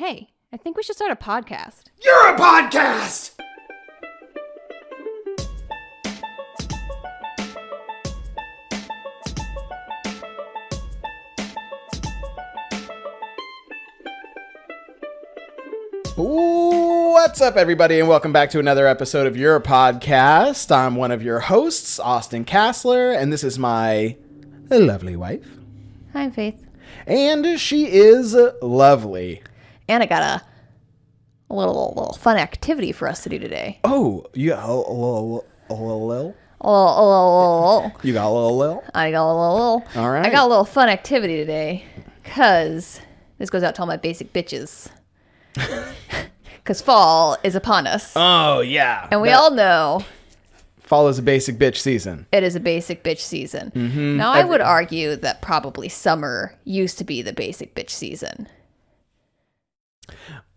Hey, I think we should start a podcast. You're a podcast! What's up, everybody, and welcome back to another episode of Your Podcast. I'm one of your hosts, Austin Kassler, and this is my lovely wife. Hi, I'm Faith. And she is lovely. And I got a little fun activity for us to do today. Oh, you got a little? Oh, You got a little? I got a little. All right. I got a little fun activity today, because this goes out to all my basic bitches. Because fall is upon us. Oh, yeah. And we all know Fall is a basic bitch season. it is a basic bitch season. Now, I would argue that probably summer used to be the basic bitch season.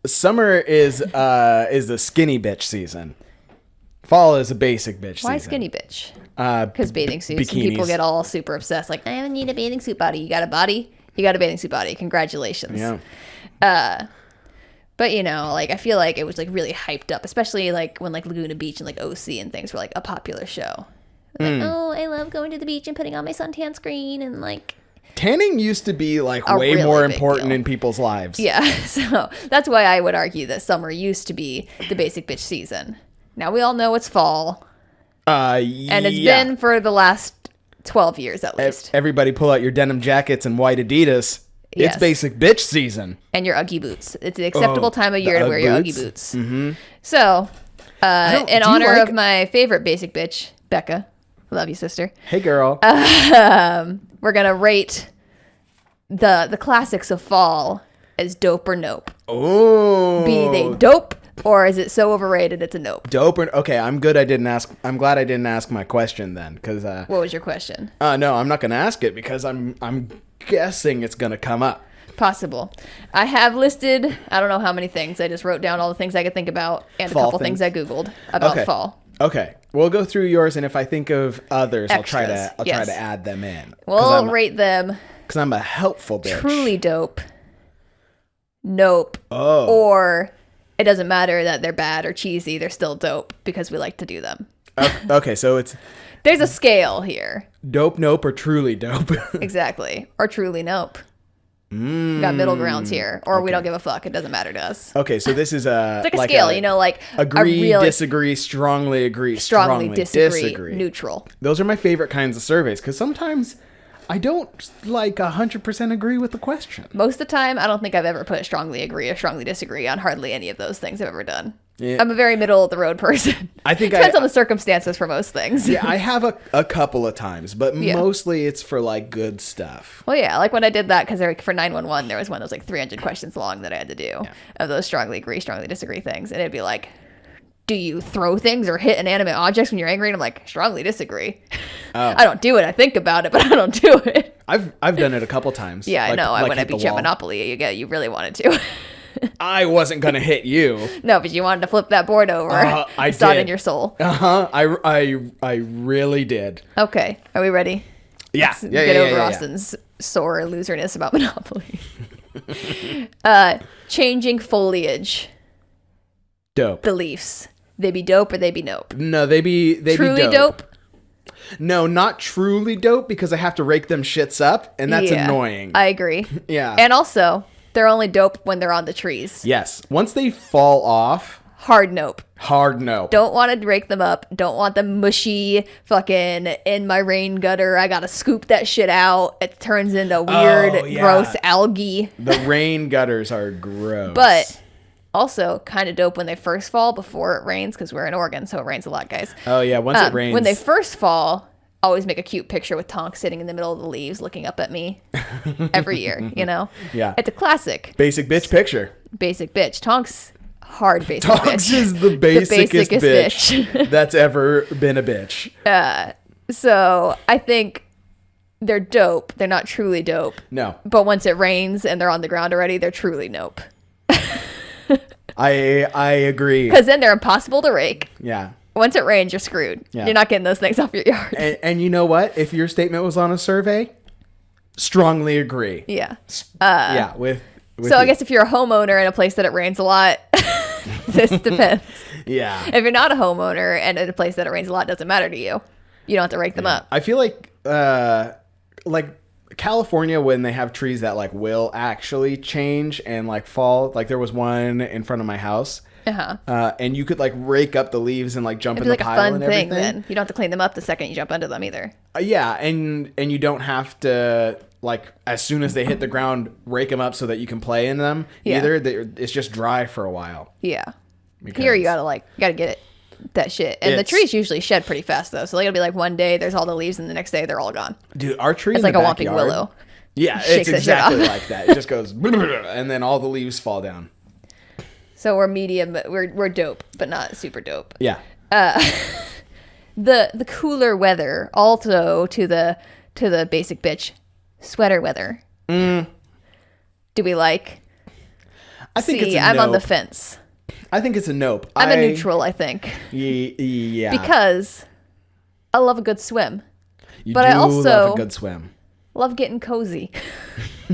Summer is the skinny bitch season. Fall is a basic bitch season. Why skinny bitch? Because Bathing suits. And people get all super obsessed. Like, I need a bathing suit body. You got a body? You got a bathing suit body. Congratulations. Yeah. But, you know, like, I feel like it was, like, really hyped up, especially, like, when, like, Laguna Beach and, like, OC and things were, like, a popular show. Like, oh, I love going to the beach and putting on my suntan screen and, like... Tanning used to be, like, A way really more big important deal. in people's lives. Yeah, so that's why I would argue that summer used to be the basic bitch season. Now we all know it's fall, and it's been for the last 12 years at least. Everybody pull out your denim jackets and white Adidas. Yes. It's basic bitch season. And your Uggy boots. It's the acceptable time of year to Ugg wear your boots? Uggy boots. Mm-hmm. So, in do you honor like- of my favorite basic bitch, Becca, love you, sister, Hey, girl. we're going to rate the classics of fall as dope or nope. Oh. Be they dope, or is it so overrated it's a nope? Dope or... Okay, I'm glad I didn't ask my question then, because... What was your question? no, I'm not going to ask it because I'm guessing it's going to come up. Possible. I have listed, I don't know how many things. I just wrote down all the things I could think about and Fall a couple things I Googled about fall. Okay, we'll go through yours, and if I think of others, Extras, I'll try yes. to add them in. We'll rate them Because I'm a helpful bitch. truly dope, nope, Oh. or it doesn't matter that they're bad or cheesy. They're still dope because we like to do them. Okay, so it's There's a scale here. dope, nope, or truly dope. Exactly. Or truly nope. We got middle grounds here. Or we don't give a fuck. It doesn't matter to us. Okay, so this is It's like a scale, you know, like agree, a real disagree, strongly agree, strongly disagree, neutral. Those are my favorite kinds of surveys because sometimes I don't like 100% agree with the question. Most of the time, I don't think I've ever put strongly agree or strongly disagree on hardly any of those things I've ever done. Yeah. I'm a very middle of the road person. I think Depends on the circumstances for most things. Yeah, I have a couple of times, but Yeah. mostly it's for like good stuff. Well, yeah, like when I did that, because for 911, there was one that was like 300 questions long that I had to do of those strongly agree, strongly disagree things. And it'd be like, do you throw things or hit inanimate objects when you're angry? And I'm like, strongly disagree. Oh. I don't do it. I think about it, but I don't do it. I've done it a couple times. Yeah, I know. When I hit beat the you at wall. Monopoly, you really wanted to. I wasn't gonna hit you. No, but you wanted to flip that board over. I saw it did. in your soul. I really did. Okay, are we ready? Yeah. Let's get over Austin's sore loserness about Monopoly. Changing foliage Dope. beliefs. They be dope or they be nope. No, they be Truly dope. No, not truly dope because I have to rake them shits up, and that's Yeah, annoying. I agree. Yeah. And also, they're only dope when they're on the trees. Yes. Once they fall off, Hard nope. hard no. Don't want to rake them up. Don't want them mushy, fucking in my rain gutter. I gotta scoop that shit out. It turns into weird, yeah. gross algae. The rain gutters are gross. But also kind of dope when they first fall before it rains, because we're in Oregon, so it rains a lot, guys. Oh yeah, once it rains. When they first fall, always make a cute picture with Tonk sitting in the middle of the leaves looking up at me every year, you know? Yeah. It's a classic. Basic bitch picture. Basic bitch. Tonk's hard basic Tonks bitch. is the basicest basicest bitch that's ever been a bitch. So I think they're dope. They're not truly dope. No. But once it rains and they're on the ground already, they're truly nope. I agree. Because then they're impossible to rake. Yeah. Once it rains, you're screwed. Yeah. You're not getting those things off your yard. And you know what? If your statement was on a survey, strongly agree. Yeah. Yeah, with So I guess if you're a homeowner in a place that it rains a lot, this depends. Yeah. If you're not a homeowner and in a place that it rains a lot, it doesn't matter to you. You don't have to rake them up. I feel like California, when they have trees that like will actually change and like fall, like there was one in front of my house. And you could like rake up the leaves and like jump in the pile and everything. Then you don't have to clean them up the second you jump into them either. Yeah, and you don't have to like as soon as they hit the ground rake them up so that you can play in them either. It's just dry for a while. Yeah. Here you gotta get it that shit, and the trees usually shed pretty fast though. So like it'll be like one day there's all the leaves and the next day they're all gone. Dude, our tree it's like a whomping willow. Yeah, it's exactly like that. It just goes and then all the leaves fall down. So we're medium. We're dope, but not super dope. Yeah. The cooler weather also to the basic bitch sweater weather. Do we like? I think it's a I'm nope. on the fence. I think it's a nope. I'm a neutral, I think. Yeah. Because I love a good swim. I also love a good swim. Love getting cozy.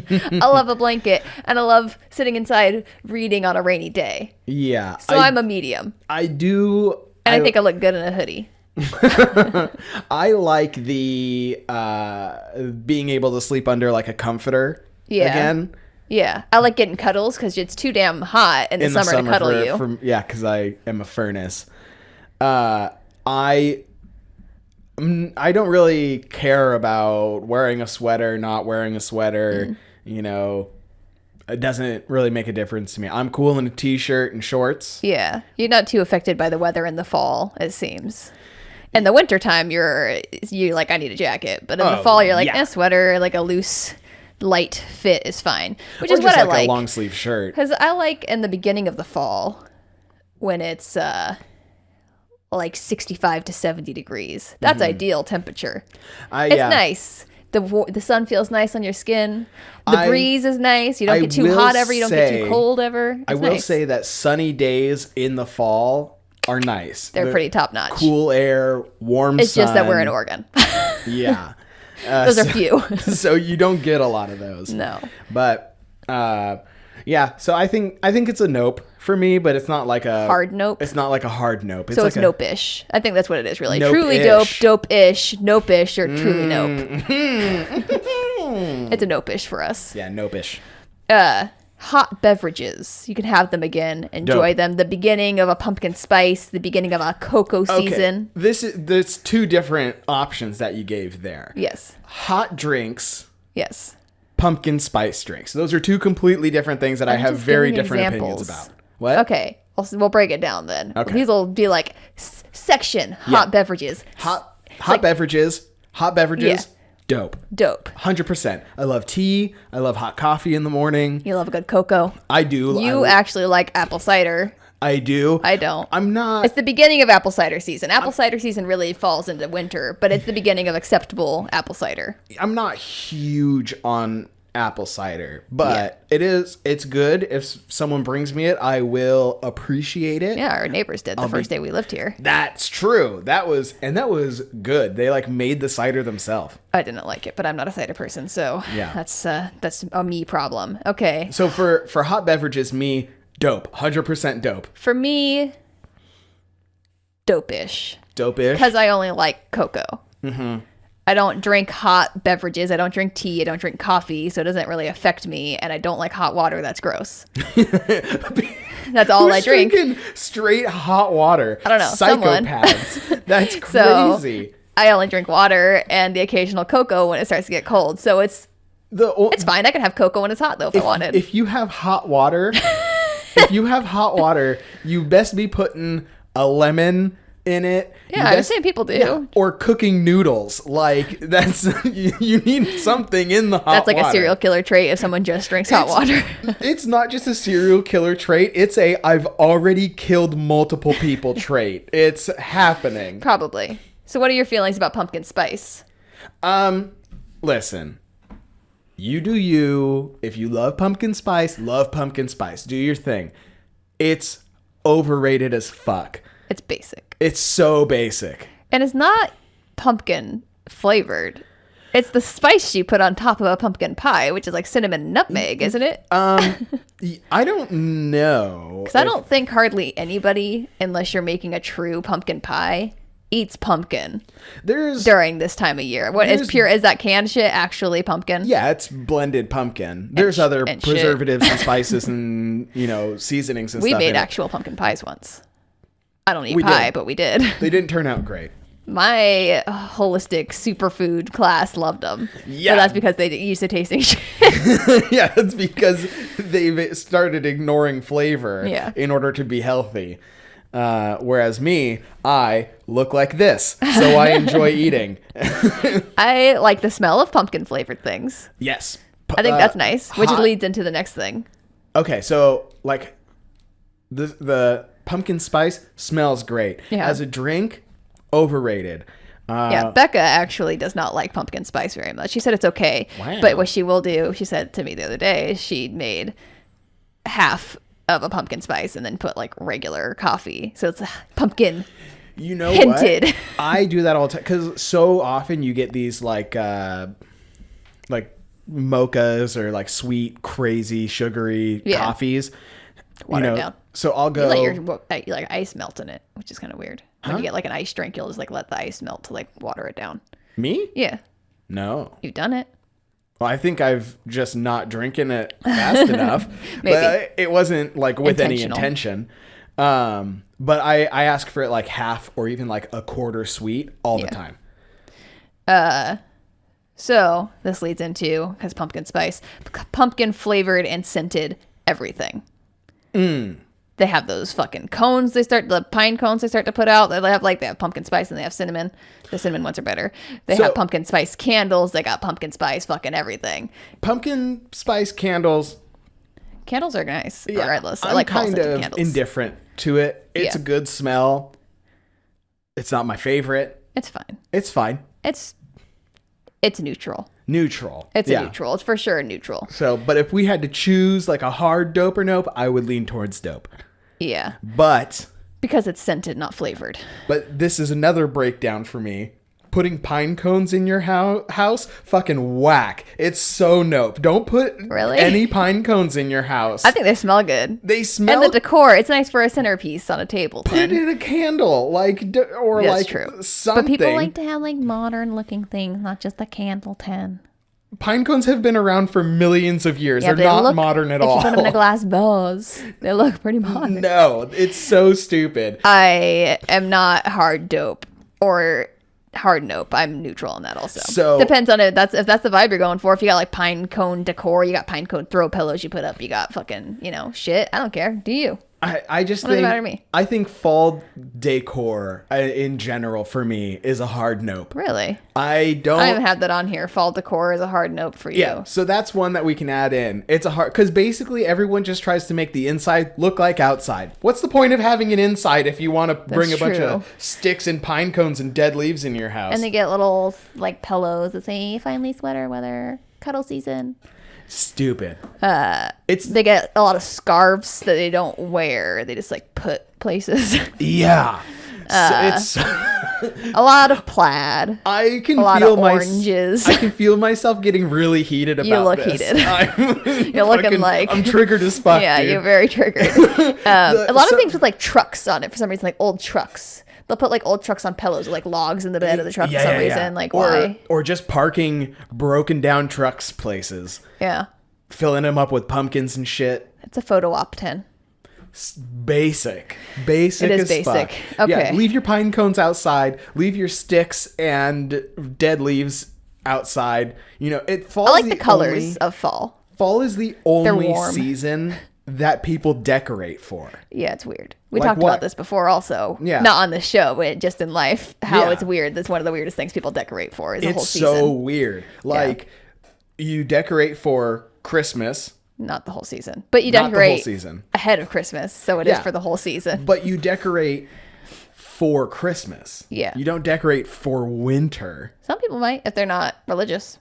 I love a blanket, and I love sitting inside reading on a rainy day. Yeah. So I'm a medium. I do. And I think I look good in a hoodie. I like the being able to sleep under like a comforter again. Yeah. I like getting cuddles because it's too damn hot in the summer to cuddle you. Because I am a furnace. I don't really care about wearing a sweater, not wearing a sweater. You know, it doesn't really make a difference to me. I'm cool in a t-shirt and shorts. Yeah. You're not too affected by the weather in the fall, it seems. In the wintertime, you're like, I need a jacket. But in the fall, you're like, sweater, like a loose, light fit is fine. Which is what I like. A long sleeve shirt. Because I like in the beginning of the fall when it's like 65 to 70 degrees. That's ideal temperature. It's nice. The sun feels nice on your skin. The breeze is nice. You don't get too hot ever. You don't get too cold ever. I will say that sunny days in the fall are nice. They're pretty top notch. Cool air, warm sun. It's just that we're in Oregon. Yeah. Those are few. So you don't get a lot of those. No. But yeah, so I think it's a nope for me, but it's not like a hard nope. It's not like a hard nope. So it's nope-ish. I think that's what it is really. Nope-ish. Truly dope, dope-ish, nope-ish, or truly nope. It's a nope-ish for us. Yeah, nope-ish. Hot beverages. You can have them again. Enjoy them. The beginning of a pumpkin spice, the beginning of a cocoa season. There's two different options that you gave there. Yes. Hot drinks. Yes. Pumpkin spice drinks. Those are two completely different things that I have very different opinions about. What? Okay. We'll break it down then. Okay. These will be like section hot beverages. Hot beverages. Yeah. Dope. 100%. I love tea. I love hot coffee in the morning. You love a good cocoa. I do. You actually like apple cider. I do. I don't. I'm not. It's the beginning of apple cider season. Cider season really falls into winter, but it's the beginning of acceptable apple cider. I'm not huge on apple cider, but it's good. If someone brings me it, I will appreciate it. Yeah, our neighbors did the first day we lived here. That's true. That was good. They like made the cider themselves. I didn't like it, but I'm not a cider person, so yeah, that's a me problem. Okay. So for hot beverages, me dope, 100% dope. For me, dope-ish. Dope-ish. Because I only like cocoa. Mm-hmm. I don't drink hot beverages. I don't drink tea. I don't drink coffee, so it doesn't really affect me. And I don't like hot water. That's gross. That's all I drink. Straight hot water. I don't know. Psychopaths. That's crazy. So I only drink water and the occasional cocoa when it starts to get cold. So it's fine. I can have cocoa when it's hot though if I wanted. If you have hot water, you best be putting a lemon in it. Yeah, I was saying people do. Yeah, or cooking noodles. Like that's you need something in the hot water. That's like a serial killer trait if someone just drinks hot water. It's not just a serial killer trait. It's a I've already killed multiple people trait. It's happening. Probably. So what are your feelings about pumpkin spice? Listen. You do you. If you love pumpkin spice, do your thing. It's overrated as fuck. It's basic. It's so basic. And it's not pumpkin flavored. It's the spice you put on top of a pumpkin pie, which is like cinnamon and nutmeg, isn't it? I don't know. Because I don't think hardly anybody, unless you're making a true pumpkin pie, eats pumpkin during this time of year. What is that canned shit actually pumpkin? Yeah, it's blended pumpkin. There's other preservatives and spices and, seasonings and stuff. We made actual pumpkin pies once. I don't eat pie, but we did. They didn't turn out great. My holistic superfood class loved them. Yeah. But that's because they used to tasting shit. Yeah, it's because they've started ignoring flavor in order to be healthy. Whereas me, I look like this, so I enjoy eating. I like the smell of pumpkin flavored things. Yes. I think that's nice, which leads into the next thing. Okay, so like the pumpkin spice smells great. Yeah. As a drink, overrated. Becca actually does not like pumpkin spice very much. She said it's okay. Wow. But what she will do, she said to me the other day, she made half of a pumpkin spice and then put like regular coffee. So it's pumpkin hinted. What? I do that all the time because so often you get these like mochas or like sweet, crazy, sugary coffees. Water down. So I'll go. You let ice melt in it, which is kind of weird. When you get like an ice drink, you'll just like let the ice melt to like water it down. Me? Yeah. No. You've done it. Well, I think I've just not drinking it fast enough. Maybe. But it wasn't like with any intention. But I ask for it like half or even like a quarter sweet all the time. So this leads into, because pumpkin spice, pumpkin flavored and scented everything. They have those fucking cones the pine cones they start to put out. They have pumpkin spice and they have cinnamon. The cinnamon ones are better. They have pumpkin spice candles. They got pumpkin spice fucking everything. Pumpkin spice candles. Candles are nice. Yeah, regardless. I'm kind of indifferent to it. It's a good smell. It's not my favorite. It's fine. It's fine. It's neutral. Neutral. It's a neutral. It's for sure neutral. So, but if we had to choose like a hard dope or nope, I would lean towards dope. Yeah. But because it's scented, not flavored. But this is another breakdown for me. Putting pine cones in your house, fucking whack. It's so nope. Don't put any pine cones in your house. I think they smell good. They smell. And the decor, it's nice for a centerpiece on a table. Put it in a candle, That's true. Something. But people like to have like modern looking things, not just a candle tin. Pine cones have been around for millions of years. They're not modern at all. If you put them in a glass vase, they look pretty modern. No, it's so stupid. I am not hard dope or hard nope. I'm neutral on that also. So depends on it. If that's the vibe you're going for. If you got like pine cone decor, you got pine cone throw pillows you put up, you got fucking, shit. I don't care. Do you? I just think, doesn't matter to me. I think fall decor in general for me is a hard nope. Really? I haven't had that on here. Fall decor is a hard nope for you. Yeah, so that's one that we can add in. It's a hard, because basically everyone just tries to make the inside look like outside. What's the point of having an inside if you want to bring a bunch of sticks and pine cones and dead leaves in your house? And they get little like pillows that say finally sweater weather, cuddle season. Stupid. They get a lot of scarves that they don't wear. They just like put places. Yeah. It's a lot of plaid. I can a feel lot of oranges. I can feel myself getting really heated about this. You look heated. You're looking like I'm triggered as fuck. Yeah, dude. You're very triggered. A lot of things with like trucks on it for some reason, like old trucks. They'll put like old trucks on pillows, like logs in the bed of the truck for some reason. Like why? Or just parking broken down trucks places. Yeah. Filling them up with pumpkins and shit. It's a photo op 10. Basic it is as basic. Fuck. Okay. Yeah, leave your pine cones outside. Leave your sticks and dead leaves outside. It falls. I like the colors of fall. Fall is the only season that people decorate for. Yeah, it's weird. We talked about this before also. Yeah. Not on the show, but just in life. How it's weird. That's one of the weirdest things people decorate for is the whole season. It's so weird. Like, you decorate for Christmas. Not the whole season. But you decorate the whole season. Ahead of Christmas, so it is for the whole season. But you decorate for Christmas. Yeah. You don't decorate for winter. Some people might, if they're not religious.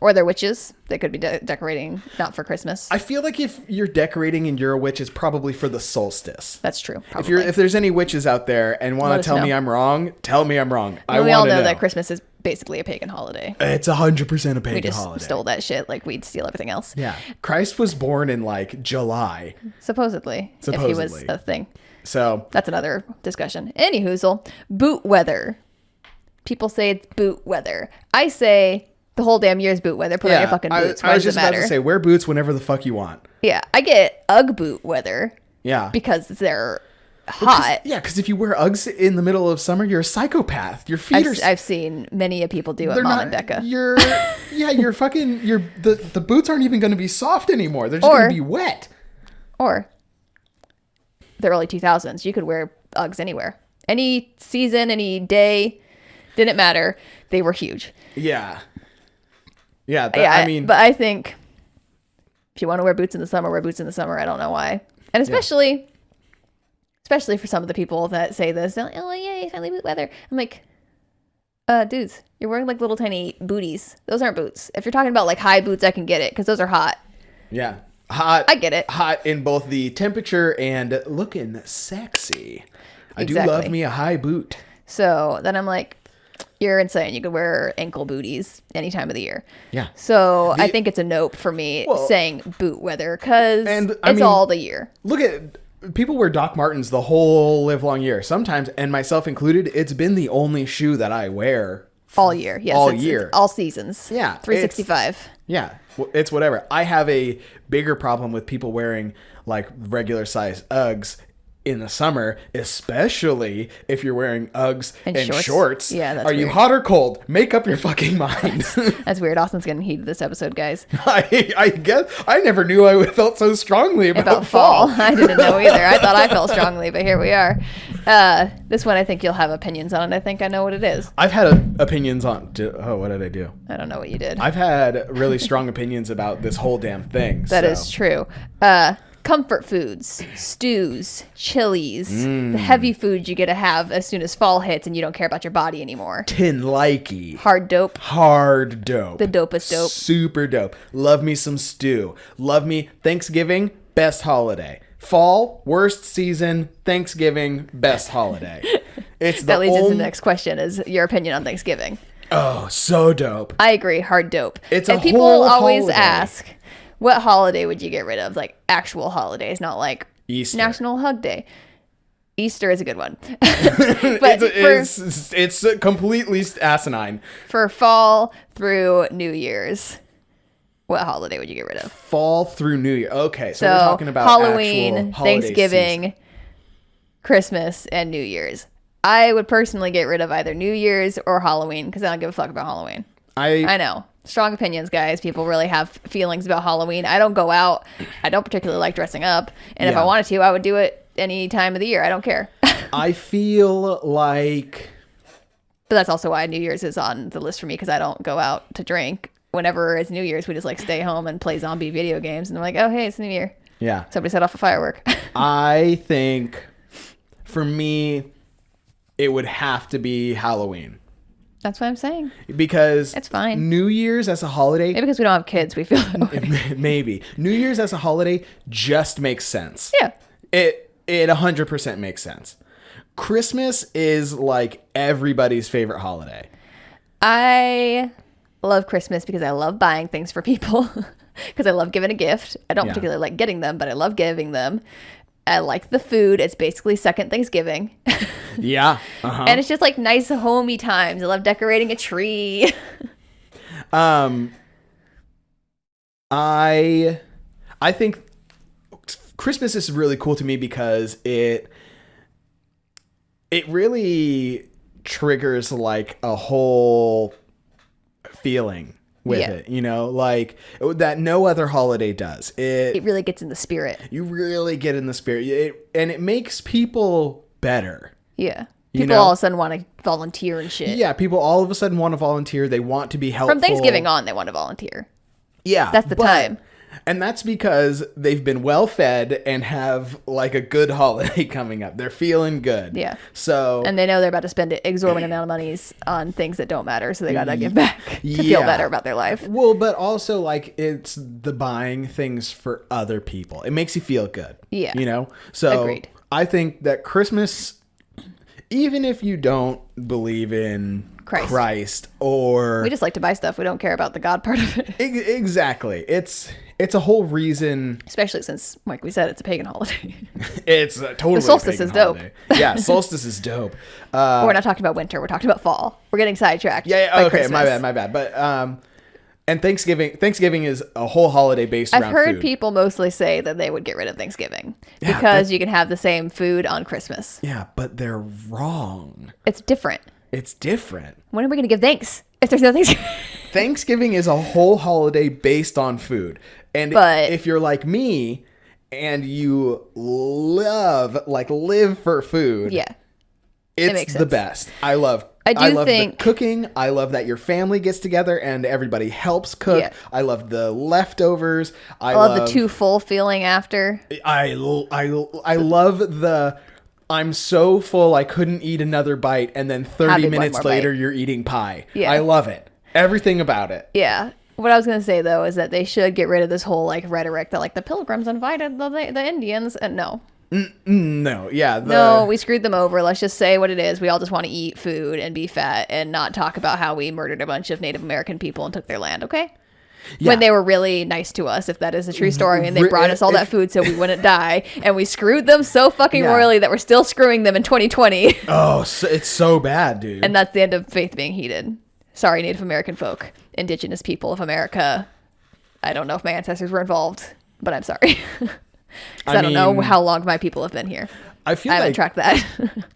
Or they're witches. They could be decorating not for Christmas. I feel like if you're decorating and you're a witch, it's probably for the solstice. That's true. Probably. If there's any witches out there and want to tell me I'm wrong, tell me I'm wrong. We all know that Christmas is basically a pagan holiday. It's 100% a pagan We just holiday. stole that shit like we'd steal everything else. Yeah. Christ was born in like July. Supposedly. If he was a thing. So That's another discussion. Any hoozle. Boot weather. People say it's boot weather. I say the whole damn year is boot weather. Put on your fucking boots. Why I was does it just about matter? to say, wear boots whenever the fuck you want. Yeah. I get Ugg boot weather Yeah. because they're hot. Yeah, because if you wear Uggs in the middle of summer, you're a psychopath. Your feet are... I've seen many a people do it, they're Mom not, and Becca. You're fucking... The boots aren't even going to be soft anymore. They're just going to be wet. Or the early 2000s, you could wear Uggs anywhere. Any season, any day, didn't matter. They were huge. Yeah. Yeah, I mean... But I think if you want to wear boots in the summer, wear boots in the summer. I don't know why. And especially for some of the people that say this, they're like, oh, yeah, it's finally boot weather. I'm like, dudes, you're wearing like little tiny booties. Those aren't boots. If you're talking about like high boots, I can get it because those are hot. Yeah. Hot. I get it. Hot in both the temperature and looking sexy. I do Exactly. love me a high boot. So then I'm like, you're insane. You could wear ankle booties any time of the year. Yeah. So I think it's a nope for me saying boot weather because it's all the year. Look at... People wear Doc Martens the whole livelong year. Sometimes, and myself included, it's been the only shoe that I wear all year. Yes, all it's year. all seasons. Yeah. 365. Yeah. It's whatever. I have a bigger problem with people wearing like regular size Uggs in the summer, especially if you're wearing Uggs and shorts. Yeah, that's Are you weird. hot or cold? Make up your fucking mind. That's weird. Austin's getting heated this episode, guys. I guess I never knew I felt so strongly about fall. I didn't know either. I thought I felt strongly, but here we are. This one I think you'll have opinions on, and I think I know what it is. I've had opinions on... Oh, what did I do? I don't know what you did. I've had really strong opinions about this whole damn thing. That is true. Comfort foods, stews, chilies, the heavy food you get to have as soon as fall hits and you don't care about your body anymore. Tin likey. Hard dope. Hard dope. The dopest dope. Super dope. Love me some stew. Love me Thanksgiving, best holiday. Fall, worst season. Thanksgiving, best holiday. It's That leads into the next question is your opinion on Thanksgiving. Oh, so dope. I agree. Hard dope. It's and a people whole always holiday. ask, what holiday would you get rid of? Like actual holidays, not like Easter. National Hug Day. Easter is a good one. But it's completely asinine. for fall through New Year's, what holiday would you get rid of? Fall through New Year. Okay, so we're So talking about Halloween, actual holiday Thanksgiving, season. Christmas, and New Year's. I would personally get rid of either New Year's or Halloween because I don't give a fuck about Halloween. I know. Strong opinions, guys. People really have feelings about Halloween. I don't go out. I don't particularly like dressing up. And if I wanted to, I would do it any time of the year. I don't care. I feel like... But that's also why New Year's is on the list for me because I don't go out to drink. Whenever it's New Year's, we just like stay home and play zombie video games. And they're like, oh, hey, it's New Year. Yeah. Somebody set off a firework. I think for me, it would have to be Halloween. That's what I'm saying. Because It's fine. New Year's as a holiday, Maybe because we don't have kids, we feel that way. maybe. New Year's as a holiday just makes sense. Yeah. It 100% makes sense. Christmas is like everybody's favorite holiday. I love Christmas because I love buying things for people because I love giving a gift. I don't particularly like getting them, but I love giving them. I like the food. It's basically second Thanksgiving. Yeah. Uh-huh. And it's just like nice homey times. I love decorating a tree. I think Christmas is really cool to me because it really triggers like a whole feeling with it, you know, like that no other holiday does. It really gets in the spirit. You really get in the spirit, and it makes people better. Yeah. You People know? all of a sudden want to volunteer and shit. Yeah, people all of a sudden want to volunteer. They want to be helpful. From Thanksgiving on, they want to volunteer. Yeah. That's the time. And that's because they've been well fed and have like a good holiday coming up. They're feeling good. Yeah. So And they know they're about to spend an exorbitant amount of monies on things that don't matter, so they gotta give back to feel better about their life. Well, but also like it's the buying things for other people. It makes you feel good. Yeah. You know? So Agreed. I think that Christmas, even if you don't believe in Christ, or we just like to buy stuff. We don't care about the God part of it. Exactly. It's a whole reason. Especially since, like we said, it's a pagan holiday. It's totally the solstice is dope. Yeah, solstice is dope. We're not talking about winter. We're talking about fall. We're getting sidetracked. Yeah. Okay, Christmas. My bad. But and Thanksgiving is a whole holiday based around I've heard food. people mostly say that they would get rid of Thanksgiving because you can have the same food on Christmas. Yeah, but they're wrong. It's different. It's different. When are we going to give thanks if there's no Thanksgiving? Thanksgiving is a whole holiday based on food. And if you're like me and you live for food, it's the best. I love the cooking. I love that your family gets together and everybody helps cook. Yeah. I love the leftovers. I love the too full feeling after. I love the I'm so full I couldn't eat another bite, and then 30 minutes later you're eating pie. Yeah. I love it. Everything about it. Yeah. What I was going to say, though, is that they should get rid of this whole rhetoric that the Pilgrims invited the Indians. And no. No. Yeah. No, we screwed them over. Let's just say what it is. We all just want to eat food and be fat and not talk about how we murdered a bunch of Native American people and took their land, okay? Yeah. When they were really nice to us, if that is a true story, and they brought us all that food so we wouldn't die, and we screwed them so fucking royally that we're still screwing them in 2020. Oh, it's so bad, dude. And that's the end of faith being heeded. Sorry, Native American folk, indigenous people of America. I don't know if my ancestors were involved, but I'm sorry. I don't know how long my people have been here. I haven't tracked that.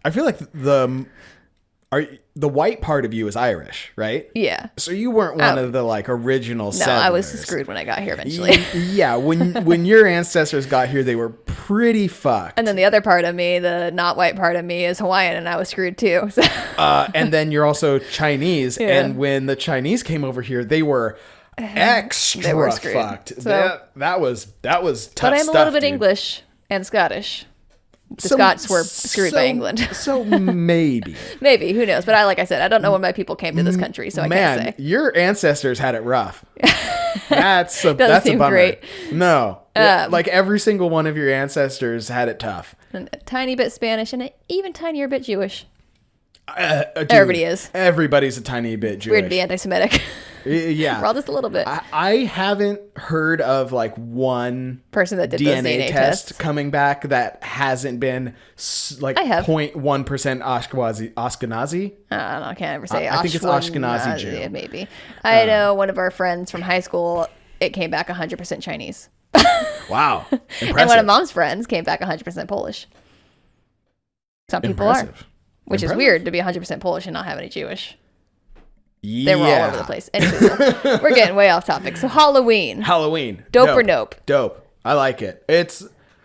I feel like the white part of you is Irish, right? Yeah. So you weren't one of the original settlers. No, I was screwed when I got here eventually. Yeah, when your ancestors got here, they were pretty fucked. And then the other part of me, the not white part of me, is Hawaiian, and I was screwed too. So. And then you're also Chinese, and when the Chinese came over here, they were extra fucked. So, that was tough stuff. But I'm a little bit English and Scottish. The Scots were screwed by England. So maybe. Maybe, who knows? But like I said, I don't know when my people came to this country, so I can't say. Your ancestors had it rough. That's a bummer. Great. No. Every single one of your ancestors had it tough. And a tiny bit Spanish and an even tinier bit Jewish. Dude, everybody is. Everybody's a tiny bit Jewish. Weird to be anti-Semitic. Yeah. We're all just a little bit. I haven't heard of one person that did DNA test coming back that hasn't been 0.1% Ashkenazi. I don't know. I can't ever say I think it's Ashkenazi Jew. Maybe. I know one of our friends from high school, it came back 100% Chinese. Wow. Impressive. And one of mom's friends came back 100% Polish. Some people are. Which is weird to be 100% Polish and not have any Jewish. Yeah. They were all over the place. Anyway, we're getting way off topic. So Halloween. Dope or nope? Dope. I like it.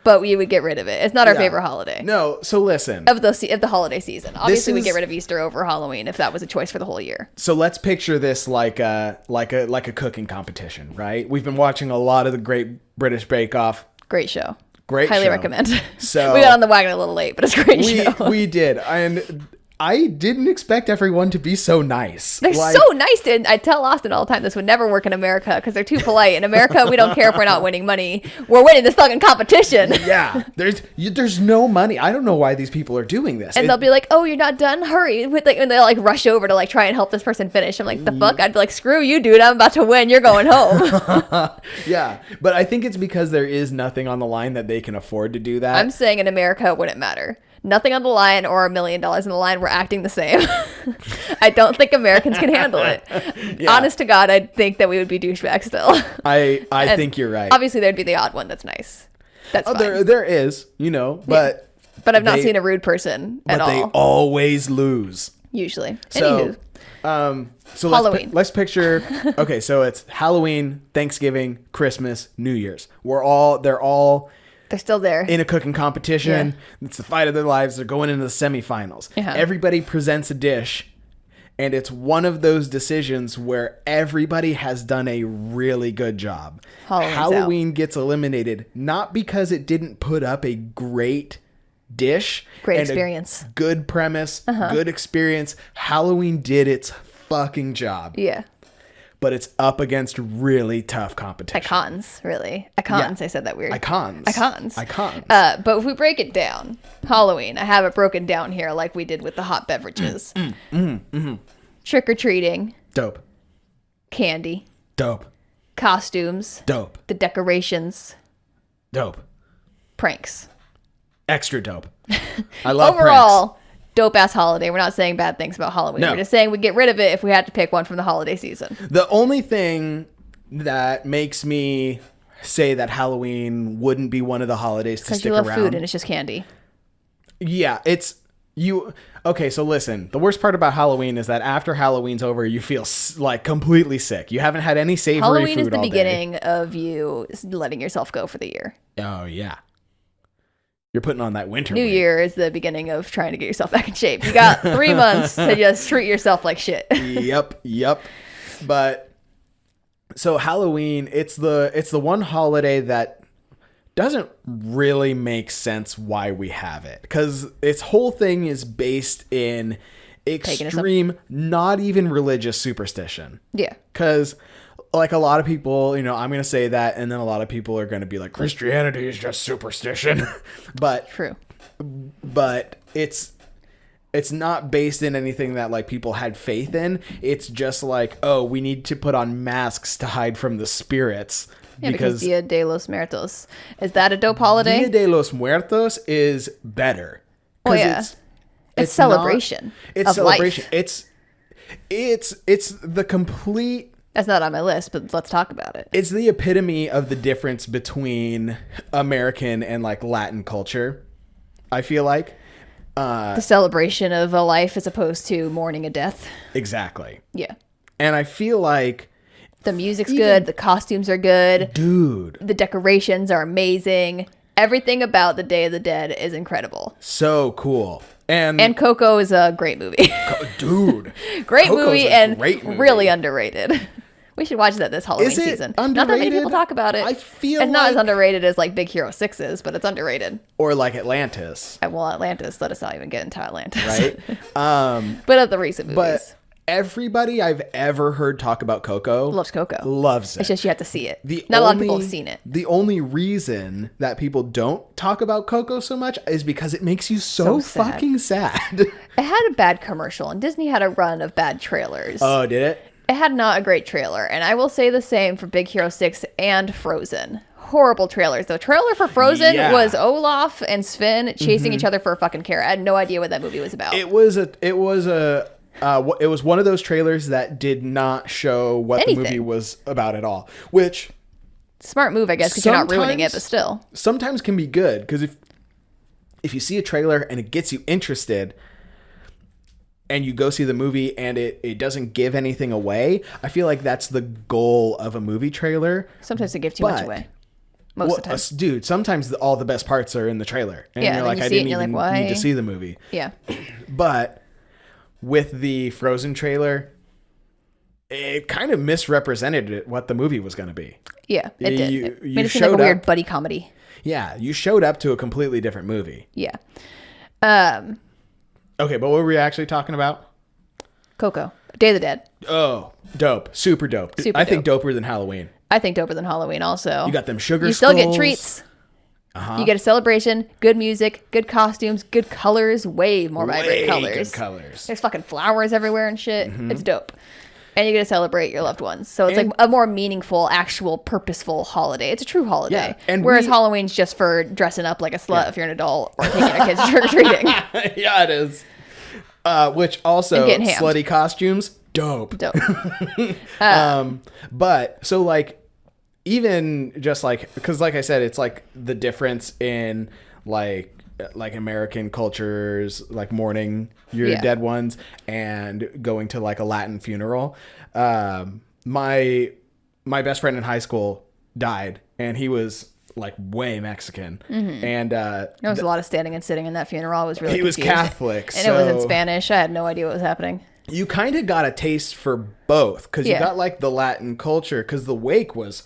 But we would get rid of it. It's not our favorite holiday. No. So listen. Of the holiday season. Obviously, we get rid of Easter over Halloween if that was a choice for the whole year. So let's picture this like a cooking competition, right? We've been watching a lot of the Great British Bake Off. Great show. Highly recommend. So we got on the wagon a little late, but it's a great show. We did. And I didn't expect everyone to be so nice. They're so nice. I tell Austin all the time this would never work in America because they're too polite. In America, we don't care if we're not winning money. We're winning this fucking competition. Yeah. There's no money. I don't know why these people are doing this. And they'll be like, oh, you're not done? Hurry. And they'll rush over to try and help this person finish. I'm like, the fuck? I'd be like, screw you, dude. I'm about to win. You're going home. Yeah. But I think it's because there is nothing on the line that they can afford to do that. I'm saying in America it wouldn't matter. Nothing on the line or $1 million in the line, we're acting the same. I don't think Americans can handle it. Yeah. Honest to God, I'd think that we would be douchebags still. I think you're right. Obviously, there'd be the odd one that's nice. That's fine. There is, but... Yeah. But I've not seen a rude person at all. But they always lose. Usually. So, Anywho. So Halloween. Let's picture... Okay, so it's Halloween, Thanksgiving, Christmas, New Year's. They're still there. In a cooking competition. Yeah. It's the fight of their lives. They're going into the semifinals. Yeah. Everybody presents a dish, and it's one of those decisions where everybody has done a really good job. Halloween gets eliminated, not because it didn't put up a great dish. Great experience. Good premise. Good experience. Halloween did its fucking job. Yeah. But it's up against really tough competition. Icons, really. Icons, yeah. I said that weird. Icons. But if we break it down, Halloween, I have it broken down here like we did with the hot beverages. trick-or-treating, Dope. candy, Dope. costumes, Dope. the decorations, Dope. pranks. Extra dope. I love Overall, dope-ass holiday. We're not saying bad things about Halloween. No. We're just saying we get rid of it if we had to pick one from the holiday season. The only thing that makes me say that Halloween wouldn't be one of the holidays to Because stick you love around. food and it's just candy. Yeah, it's you. Okay, so listen. The worst part about Halloween is that after Halloween's over, you feel like completely sick. You haven't had any savory Halloween food is the all day. beginning of you letting yourself go for the year. Oh yeah, you're putting on that winter. New weight. Year is the beginning of trying to get yourself back in shape. You got 3 months to just treat yourself like shit. Yep. But so Halloween, it's the one holiday that doesn't really make sense why we have it, because its whole thing is based in extreme, not even religious superstition. Yeah. Because like a lot of people, I'm going to say that, and then a lot of people are going to be like, Christianity is just superstition. but True. it's not based in anything that like people had faith in. It's just like, oh, we need to put on masks to hide from the spirits. Yeah, because Dia de los Muertos. Is that a dope holiday? Dia de los Muertos is better. Oh yeah. It's celebration. It's of celebration. Life. It's the complete. That's not on my list, but let's talk about it. It's the epitome of the difference between American and like Latin culture. I feel like The celebration of a life as opposed to mourning a death. Exactly. Yeah. And I feel like the music's good, the costumes are good. Dude. The decorations are amazing. Everything about the Day of the Dead is incredible. So cool. And Coco is a great movie. Dude. Great Coco's movie a and great movie. Really underrated. We should watch that this Halloween Is it season. underrated? Not that many people talk about it. I feel it's not as like- underrated as like Big Hero 6 is, but it's underrated. Or like Atlantis. Well, Atlantis, let us not even get into Atlantis. Right? But of the recent movies. But everybody I've ever heard talk about Coco Loves Coco. loves it. It's just you have to see it. Not a lot of people have seen it. The only reason that people don't talk about Coco so much is because it makes you so sad. fucking sad. It had a bad commercial, and Disney had a run of bad trailers. Oh, did it? It had not a great trailer, and I will say the same for Big Hero 6 and Frozen. Horrible trailers. The trailer for Frozen was Olaf and Sven chasing each other for a fucking carrot. I had no idea what that movie was about. It was one of those trailers that did not show what the movie was about at all, which smart move, I guess, because you're not ruining it, but still. Sometimes can be good, because if you see a trailer and it gets you interested and you go see the movie and it doesn't give anything away, I feel like that's the goal of a movie trailer. Sometimes it gives too much away. Most of the time. Dude, sometimes all the best parts are in the trailer. And Yeah, you're and like, then you I see it didn't and you're even like, why? need to see the movie. Yeah. But with the Frozen trailer, it kind of misrepresented what the movie was going to be. Yeah, it did. You It made it seem showed like a weird up- buddy comedy. Yeah, you showed up to a completely different movie. Yeah. Okay, but what were we actually talking about? Coco. Day of the Dead. Oh, dope. Super dope. Super I think doper than Halloween. I think doper than Halloween also. You got them sugar You still get skulls. treats. Uh-huh. You get a celebration, good music, good costumes, good colors, way more vibrant Way colors. good colors. There's fucking flowers everywhere and shit. It's dope. And you get to celebrate your loved ones. So it's like a more meaningful, actual, purposeful holiday. It's a true holiday. Yeah, and whereas Halloween's just for dressing up like a slut if you're an adult or taking your kids trick-or-treating. Yeah, it is. Which also, And getting hammed. slutty costumes, dope. Dope. But so like, even just like, because like I said, it's like the difference in like American cultures, like mourning your dead ones and going to like a Latin funeral. My best friend in high school died, and he was like way Mexican. And There was a lot of standing and sitting in that funeral. I was really he was confused. Catholic, And it was in so Spanish. I had no idea what was happening. you kind of got a taste for both, because you Yeah. got like the Latin culture, because the wake was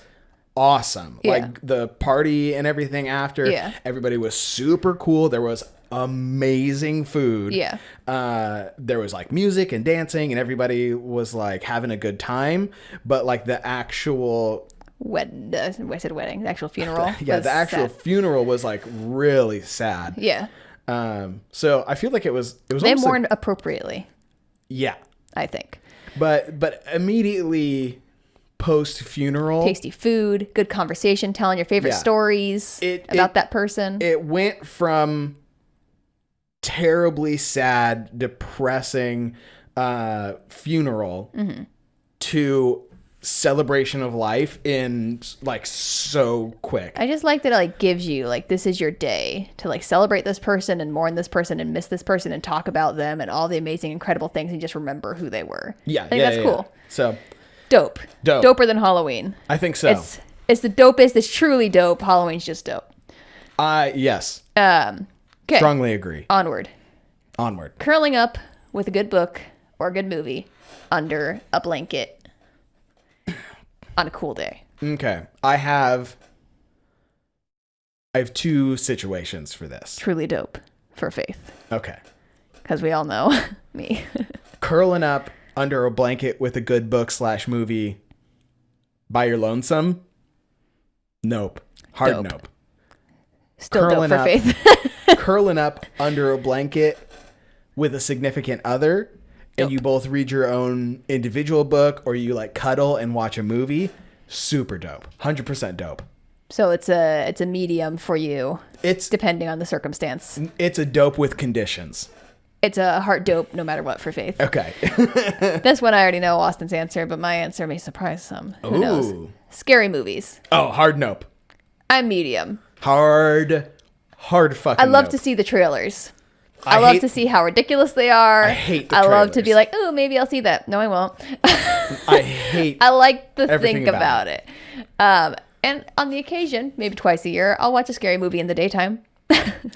awesome. Yeah. Like the party and everything after, Yeah. everybody was super cool. There was amazing food. Yeah. There was like music and dancing, and everybody was like having a good time. But like the actual I said wedding. The actual funeral. yeah, was the actual sad. funeral was like really sad. Yeah. So I feel like it was They almost like- mourned appropriately, yeah. I think. But immediately post funeral, tasty food, good conversation, telling your favorite stories about that person. It went from terribly sad, depressing funeral to celebration of life in like so quick. I just like that it like gives you like, this is your day to like celebrate this person and mourn this person and miss this person and talk about them and all the amazing, incredible things and just remember who they were. Yeah, I think that's cool. So dope. Doper than Halloween. I think so. It's the dopest. It's truly dope. Halloween's just dope. Yes. Okay. Strongly agree. Onward. Curling up with a good book or a good movie under a blanket on a cool day. Okay. I have two situations for this. Truly dope for Faith. Okay. Because we all know me. Curling up under a blanket with a good book / movie by your lonesome. Nope. Hard nope. Still dope for Faith. Curling up under a blanket with a significant other and you both read your own individual book or you like cuddle and watch a movie. Super dope. 100% dope. So it's a medium for you. It's depending on the circumstance. It's a dope with conditions. It's a heart dope no matter what for Faith. Okay. This one I already know Austin's answer, but my answer may surprise some. Who knows? Scary movies. Oh, hard nope. I'm medium. Hard fucking I love nope. to see the trailers. I love to see how ridiculous they are. I hate the trailers. I love to be like, oh, maybe I'll see that. No, I won't. I like to think about it. And on the occasion, maybe twice a year, I'll watch a scary movie in the daytime.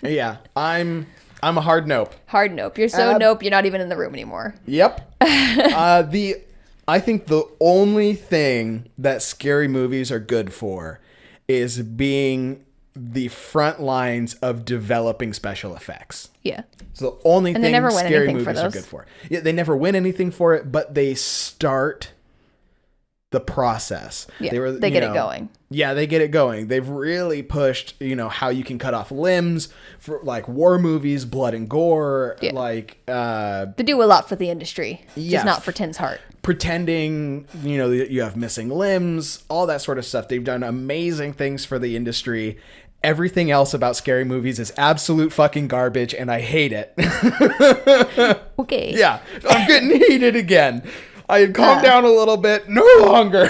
Yeah, I'm a hard nope. Hard nope. You're so nope, you're not even in the room anymore. Yep. I think the only thing that scary movies are good for is being the front lines of developing special effects. Yeah. So the only thing scary movies are good for. Yeah, they never win anything for it, but they start the process. Yeah, they get it going. Yeah, they get it going. They've really pushed, how you can cut off limbs for like war movies, blood and gore, they do a lot for the industry, just not for Tin's heart. Pretending, you have missing limbs, all that sort of stuff. They've done amazing things for the industry. Everything else about scary movies is absolute fucking garbage, and I hate it. Okay. Yeah, I'm getting heated again. I had calmed down a little bit. No longer.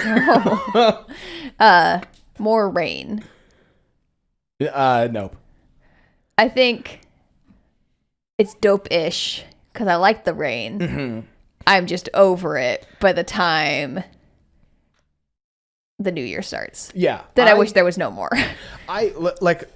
More rain. Nope. I think it's dope-ish because I like the rain. Mm-hmm. I'm just over it by the time the new year starts. Yeah. Then I wish there was no more. I like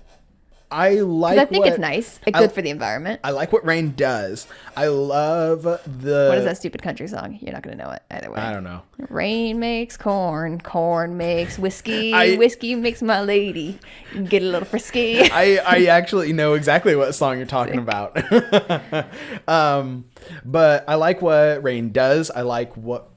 I think it's nice. It's good for the environment. I like what rain does. I love the... What is that stupid country song? You're not going to know it either way. I don't know. Rain makes corn. Corn makes whiskey. Whiskey makes my lady. Get a little frisky. I actually know exactly what song you're talking about. But I like what rain does. I like what...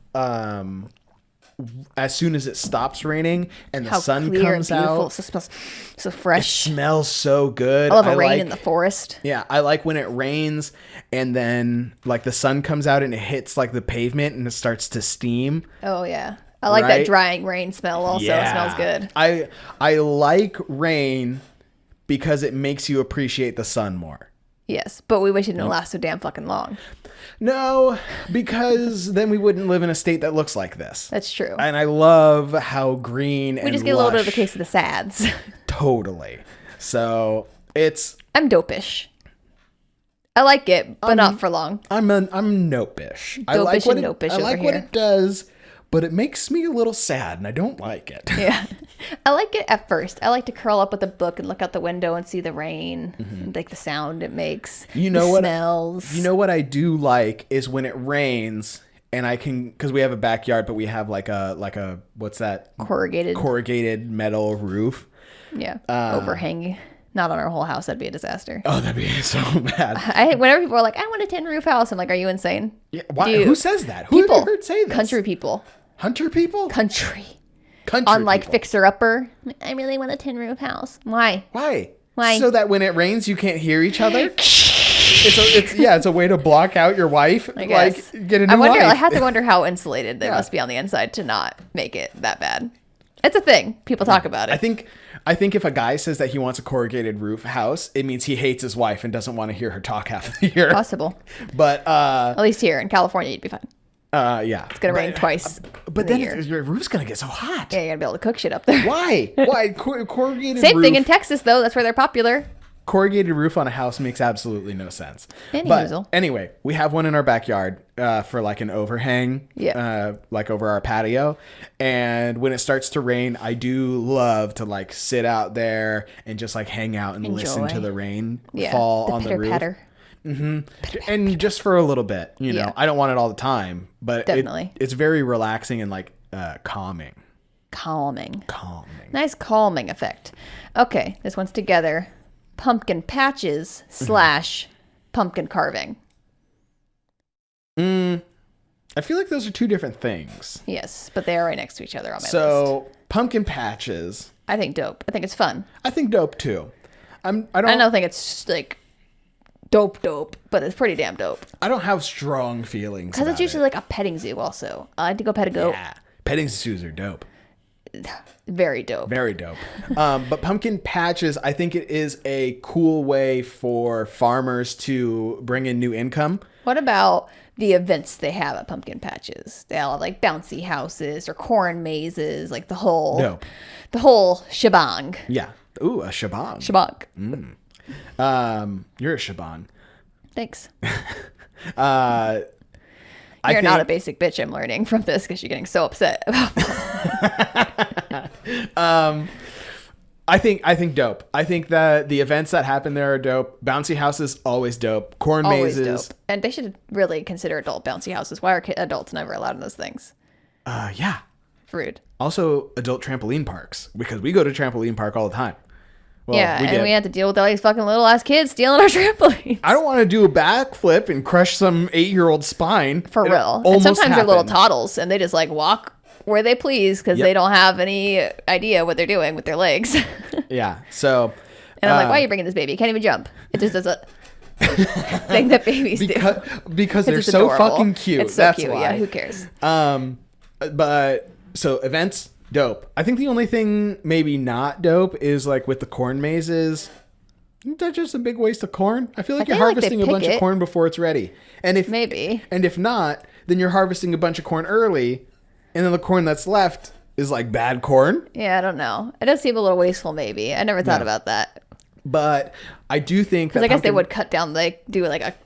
as soon as it stops raining and the sun comes out, so fresh. It smells so good. I love rain in the forest. Yeah, I like when it rains and then like the sun comes out and it hits like the pavement and it starts to steam. Oh yeah, I like that drying rain smell. Also, yeah. It smells good. I like rain because it makes you appreciate the sun more. Yes, but we wish it didn't last so damn fucking long. No, because then we wouldn't live in a state that looks like this. That's true. And I love how green and we just get a little bit of a case of the sads. Totally. So I'm dopish. I like it, but not for long. I'm nopish. I like what it does, but it makes me a little sad, and I don't like it. Yeah, I like it at first. I like to curl up with a book and look out the window and see the rain, and like the sound it makes. Smells. You know what I do like is when it rains and I can, because we have a backyard, but we have like a what's that? Corrugated metal roof. Yeah, overhanging. Not on our whole house. That'd be a disaster. Oh, that'd be so bad. Whenever people are like, I want a tin roof house, I'm like, are you insane? Yeah, why? Who says that? Who have you heard say this? Country people. Hunter people? Country on like people. Fixer Upper. I really want a tin roof house. Why? So that when it rains, you can't hear each other? it's a way to block out your wife. I guess. Like get a new wife. I have to wonder how insulated they must be on the inside to not make it that bad. It's a thing. People talk about it. I think if a guy says that he wants a corrugated roof house, it means he hates his wife and doesn't want to hear her talk half the year. Possible. But at least here in California, you'd be fine. Yeah. It's gonna rain twice. But then your roof's gonna get so hot. Yeah, you're gonna be able to cook shit up there. Why? Corrugated Same roof. thing in Texas though. That's where they're popular. Corrugated roof on a house makes absolutely no sense. But anyway, we have one in our backyard for like an overhang, like over our patio. And when it starts to rain, I do love to like sit out there and just like hang out and listen to the rain fall on the roof. Patter. And just for a little bit, you know, I don't want it all the time, but it's very relaxing and like calming. Calming. Nice calming effect. Okay, this one's together. Pumpkin patches / pumpkin carving. I feel like those are two different things. Yes, but they are right next to each other on my list. So pumpkin patches. I think dope. I think it's fun. I think dope too. I don't think it's like dope, but it's pretty damn dope. I don't have strong feelings because it's usually like a petting zoo. Also, I like to go pet a goat. Yeah, petting zoos are dope. Very dope. Very dope. But pumpkin patches, I think it is a cool way for farmers to bring in new income. What about the events they have at pumpkin patches? They all have like bouncy houses or corn mazes, like the whole shebang. Yeah. Ooh, a shebang. You're a shebang. Thanks. You're not a basic bitch, I'm learning from this because you're getting so upset about I think dope. I think that the events that happen there are dope. Bouncy houses, always dope. Corn mazes. Dope. And they should really consider adult bouncy houses. Why are adults never allowed in those things? Yeah. Rude. Also, adult trampoline parks, because we go to trampoline park all the time. Well, we have to deal with all these fucking little ass kids stealing our trampolines. I don't want to do a backflip and crush some 8-year-old spine. For real. And sometimes they're little toddles and they just like walk where they please because they don't have any idea what they're doing with their legs. Yeah. So. And I'm like, why are you bringing this baby? It can't even jump. It just doesn't. Thing that babies do. Because they're so fucking cute. It's so That's cute. why. Yeah. Who cares? But so events. Dope. I think the only thing maybe not dope is like with the corn mazes. Isn't that just a big waste of corn? I feel like you're harvesting a bunch of corn before it's ready. And if not, then you're harvesting a bunch of corn early, and then the corn that's left is like bad corn. Yeah, I don't know. It does seem a little wasteful maybe. I never thought about that. But I do think that I guess they would cut down, like do like a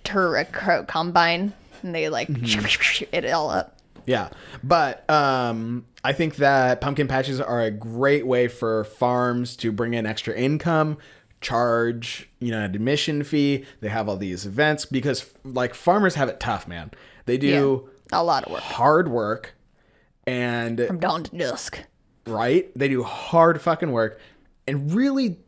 combine and they like it all up. Yeah. But I think that pumpkin patches are a great way for farms to bring in extra income, charge, an admission fee. They have all these events because like farmers have it tough, man. They do a lot of work, hard work, and from dawn to dusk. Right? They do hard fucking work and really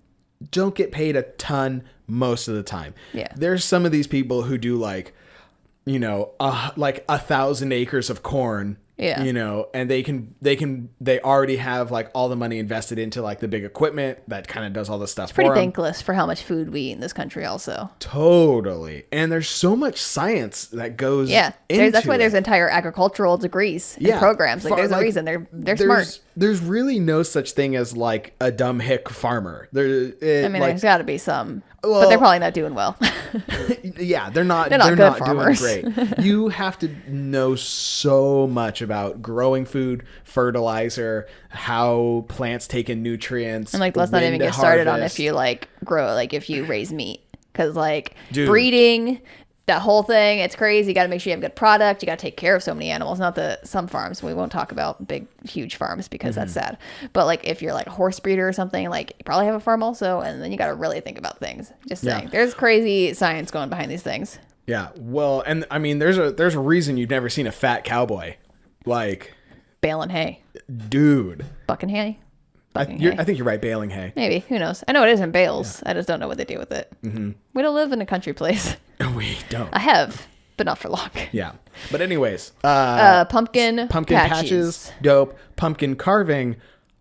don't get paid a ton most of the time. Yeah. There's some of these people who do like 1,000 acres of corn. Yeah. And they already have like all the money invested into like the big equipment that kind of does all this stuff. It's pretty thankless for how much food we eat in this country also. Totally. And there's so much science that goes that's why there's entire agricultural degrees and programs. Like there's a reason they're smart. There's really no such thing as like a dumb hick farmer. There's got to be some. But they're probably not doing well. Yeah, they're not farmers. Doing great. You have to know so much about growing food, fertilizer, how plants take in nutrients. And like, let's not even get started on if you like grow, like if you raise meat, because like breeding, that whole thing, it's crazy. You got to make sure you have good product. You got to take care of so many animals. Not that some farms, we won't talk about big, huge farms because that's sad. But like if you're like a horse breeder or something, like you probably have a farm also. And then you got to really think about things. Just saying, there's crazy science going behind these things. Yeah. Well, and I mean, there's a reason you've never seen a fat cowboy. Like. Baling hay. Dude. Bucking hay. I think you're right. Baling hay. Maybe. Who knows? I know it is in bales. Yeah. I just don't know what they do with it. Mm-hmm. We don't live in a country place. We don't. I have, but not for long. Yeah. But anyways. Pumpkin patches. Dope. Pumpkin carving.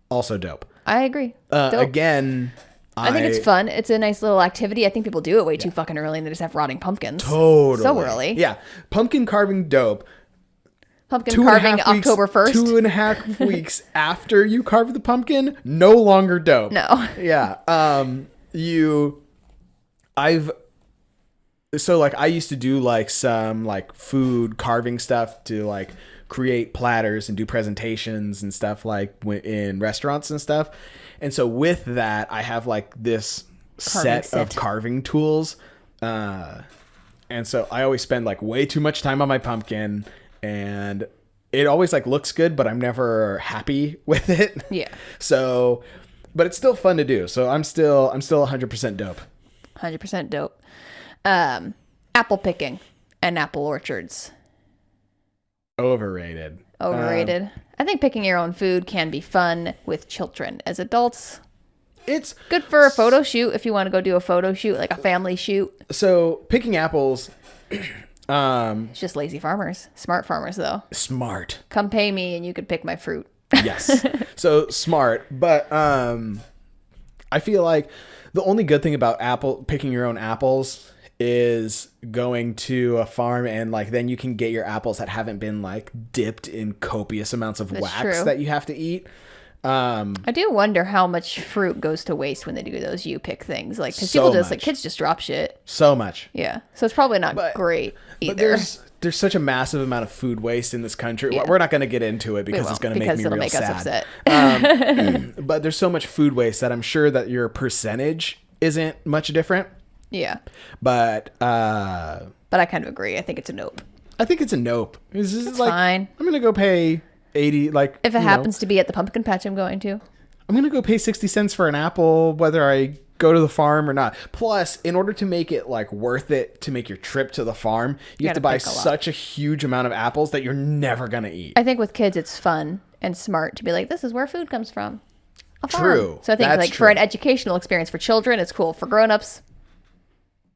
Also dope. I agree. Again, I think it's fun. It's a nice little activity. I think people do it way too fucking early and they just have rotting pumpkins. Totally. So early. Yeah. Pumpkin carving dope. Pumpkin carving October 1st. 2.5 weeks after you carve the pumpkin, no longer dope. No. Yeah. So like I used to do like some like food carving stuff to like create platters and do presentations and stuff like in restaurants and stuff. And so with that, I have like this set of carving tools. And so I always spend like way too much time on my pumpkin, and it always like looks good, but I'm never happy with it. Yeah. So, but it's still fun to do. So I'm still 100% dope. 100% dope. Apple picking and apple orchards. Overrated. I think picking your own food can be fun with children. As adults, it's good for a photo shoot if you want to go do a photo shoot, like a family shoot. So picking apples, it's just lazy farmers. Smart farmers, though. Smart. Come pay me and you could pick my fruit. Yes. So smart, but I feel like the only good thing about picking your own apples is going to a farm, and like then you can get your apples that haven't been like dipped in copious amounts of wax that you have to eat. I do wonder how much fruit goes to waste when they do those you pick things, like because people just like kids just drop shit so much. Yeah, so it's probably not great either. But there's such a massive amount of food waste in this country. Yeah. We're not going to get into it because it's going to make me real sad. But there's so much food waste that I'm sure that your percentage isn't much different. Yeah. But I kind of agree. I think it's a nope. I think it's a nope. It's like, fine. I'm going to go pay 80, like, if it happens to be at the pumpkin patch I'm going to. I'm going to go pay 60 cents for an apple, whether I go to the farm or not. Plus, in order to make it like worth it to make your trip to the farm, you have to buy such a huge amount of apples that you're never going to eat. I think with kids, it's fun and smart to be like, this is where food comes from. A farm. True. So I think like for an educational experience for children, it's cool. For grown-ups,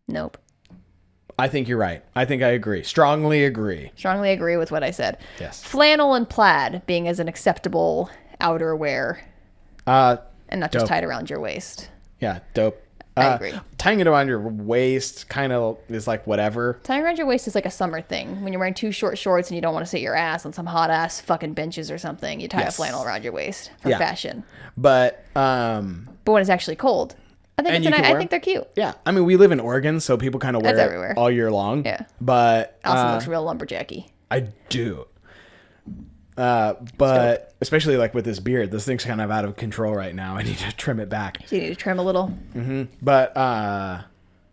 nope. I think you're right. I think I agree. Strongly agree. Strongly agree with what I said. Yes. Flannel and plaid being as an acceptable outerwear. And not just tied around your waist. Yeah, dope. I agree. Tying it around your waist kind of is like whatever. Tying around your waist is like a summer thing. When you're wearing too short shorts and you don't want to sit your ass on some hot ass fucking benches or something, you tie a flannel around your waist for fashion. But when it's actually cold, I think they're cute. Yeah, I mean we live in Oregon, so people kind of wear it everywhere all year long. Yeah, but also looks real lumberjacky. I do. But especially like with this beard, this thing's kind of out of control right now. I need to trim it back. So you need to trim a little. Mm-hmm. But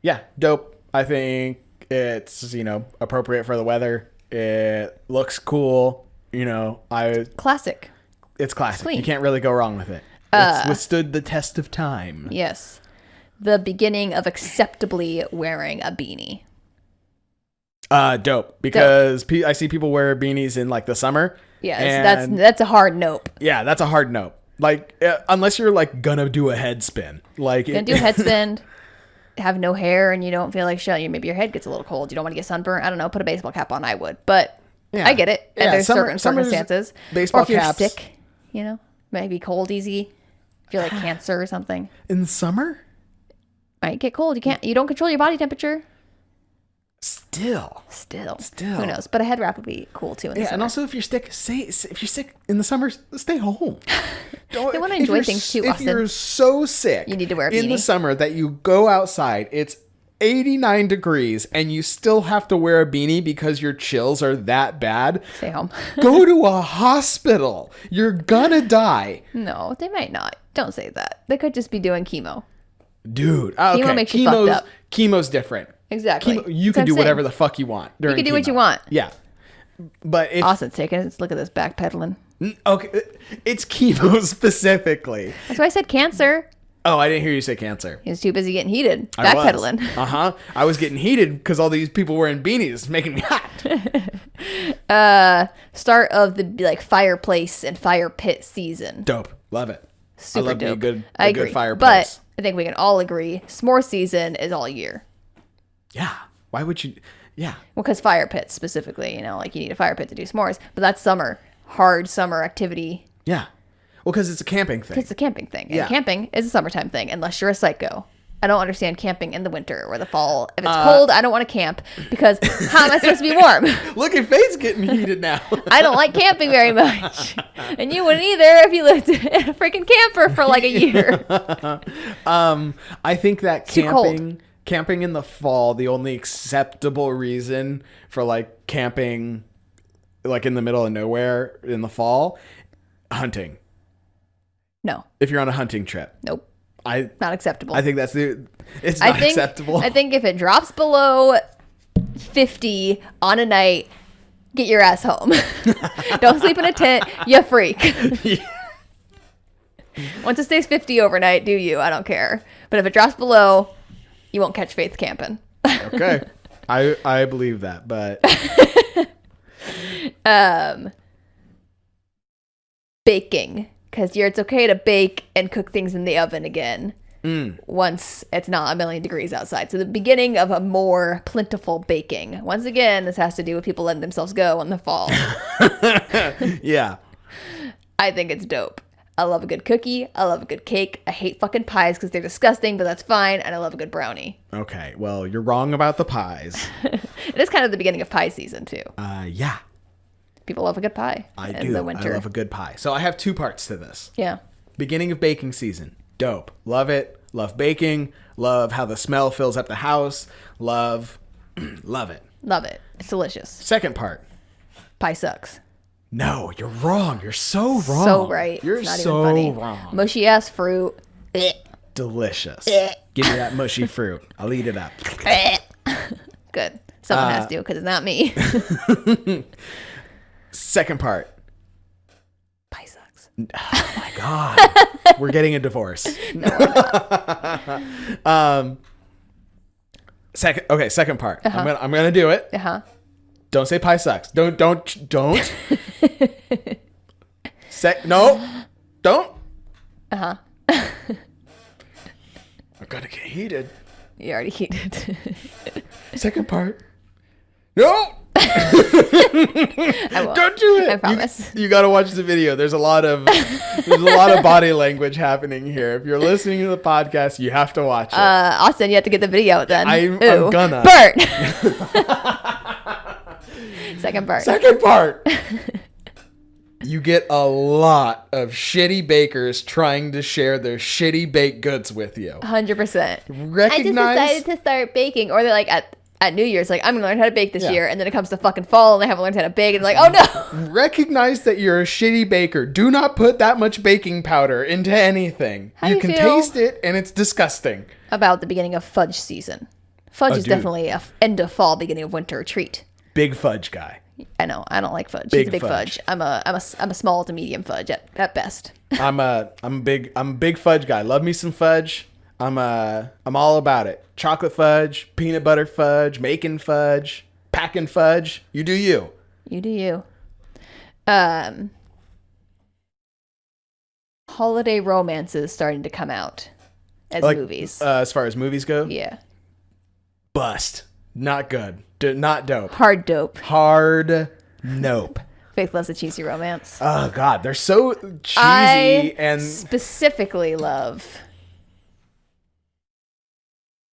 yeah, dope. I think it's appropriate for the weather. It looks cool. Classic. It's classic. You can't really go wrong with it. It's withstood the test of time. Yes. The beginning of acceptably wearing a beanie. Dope. Because I see people wear beanies in like the summer. Yeah, that's a hard nope. Yeah, that's a hard nope. Like unless you're like gonna do a head spin, like gonna do a head spin, have no hair, and you don't feel like shit. Maybe your head gets a little cold. You don't want to get sunburned. I don't know. Put a baseball cap on. I would, but I get it. And there's certain circumstances. Baseball or if you're caps. sick, maybe cold easy. If you're like cancer or something. In the summer, might get cold. You don't control your body temperature. Still. Who knows? But a head wrap would be cool too. In the summer. And also if you're sick, in the summer, stay home. They want to enjoy things too. If you're so sick, you need to wear a beanie. In the summer that you go outside, it's 89 degrees, and you still have to wear a beanie because your chills are that bad. Stay home. Go to a hospital. You're gonna die. No, they might not. Don't say that. They could just be doing chemo. Dude, okay. Chemo makes you fucked up. Chemo's different. Exactly. You can do whatever the fuck you want during You can do chemo. what you want. Yeah. But if... Austin's taking it. Look at this backpedaling. Okay. It's chemo specifically. That's why I said cancer. Oh, I didn't hear you say cancer. He was too busy getting heated. Backpedaling. I was getting heated because all these people wearing beanies making me hot. Start of the fireplace and fire pit season. Dope. Love it. Super I love dope. Good But fireplace. I think we can all agree s'more season is all year. Yeah. Why would you? Yeah. Well, because fire pits specifically, you need a fire pit to do s'mores. But that's summer. Hard summer activity. Yeah. Well, because it's a camping thing. It's a camping thing. Yeah. And camping is a summertime thing, unless you're a psycho. I don't understand camping in the winter or the fall. If it's cold, I don't want to camp because how am I supposed to be warm? Look at Faith's getting heated now. I don't like camping very much. And you wouldn't either if you lived in a freaking camper for like a year. I think that too cold. camping in the fall, the only acceptable reason for like camping like in the middle of nowhere in the fall, hunting. No. If you're on a hunting trip. Nope. Not acceptable. I think it's not acceptable. I think if it drops below 50 on a night, get your ass home. Don't sleep in a tent, you freak. Yeah. Once it stays 50 overnight, do you? I don't care. But if it drops below, you won't catch Faith camping. Okay. I believe that, but baking. Because it's okay to bake and cook things in the oven again once it's not 1,000,000 degrees outside. So the beginning of a more plentiful baking. Once again, this has to do with people letting themselves go in the fall. yeah. I think it's dope. I love a good cookie. I love a good cake. I hate fucking pies because they're disgusting, but that's fine. And I love a good brownie. Okay. Well, you're wrong about the pies. It is kind of the beginning of pie season, too. Yeah. People love a good pie in the winter. I love a good pie. So I have two parts to this. Yeah. Beginning of baking season. Dope. Love it. Love baking. Love how the smell fills up the house. Love it. Love it. It's delicious. Second part. Pie sucks. No, you're wrong. You're so wrong. So right. You're it's not so even funny. wrong. Mushy ass fruit. Delicious. Give me that mushy fruit. I'll eat it up. Good. Someone has to because it's not me. Second part. Pie sucks. Oh my God. We're getting a divorce. No, we're not. Second part. I'm gonna do it. Don't say pie sucks. Don't. No. Don't. I'm gonna get heated. You already heated. Second part. No. I won't. Don't do it. I promise. You got to watch the video. There's a lot of body language happening here. If you're listening to the podcast, you have to watch it. Austin, you have to get the video then. I'm gonna. Bert. Second part. You get a lot of shitty bakers trying to share their shitty baked goods with you. 100%. Recognize. I just decided to start baking, or they're like at New Year's, like, I'm gonna learn how to bake this year, and then it comes to fucking fall and they haven't learned how to bake, and they're like, oh no. Recognize that you're a shitty baker. Do not put that much baking powder into anything. How do you can feel taste it and it's disgusting. About the beginning of fudge season. Fudge is definitely a end of fall, beginning of winter treat. Big fudge guy. I know. I don't like fudge. He's a big fudge. I'm a small to medium fudge at best. I'm a big fudge guy. Love me some fudge. I'm all about it. Chocolate fudge, peanut butter fudge, making fudge, packing fudge. You do you. You do you. Holiday romances starting to come out as movies. As far as movies go? Yeah. Bust. Not good. Not dope. Hard dope. Hard nope. Faith loves a cheesy romance. Oh, God. They're so cheesy I specifically love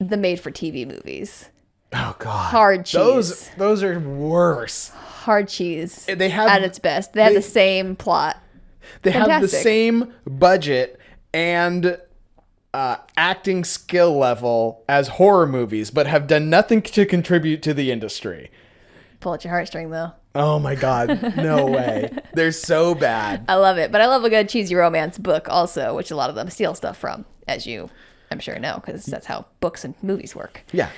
the made-for-TV movies. Oh, God. Hard cheese. Those are worse. Hard cheese. They have at its best. They have the same plot. They have the same budget and acting skill level as horror movies, but have done nothing to contribute to the industry. Pull at your heartstring, though. Oh my God. No way. They're so bad. I love it. But I love a good cheesy romance book also, which a lot of them steal stuff from, as you, I'm sure, know, because that's how books and movies work. Yeah.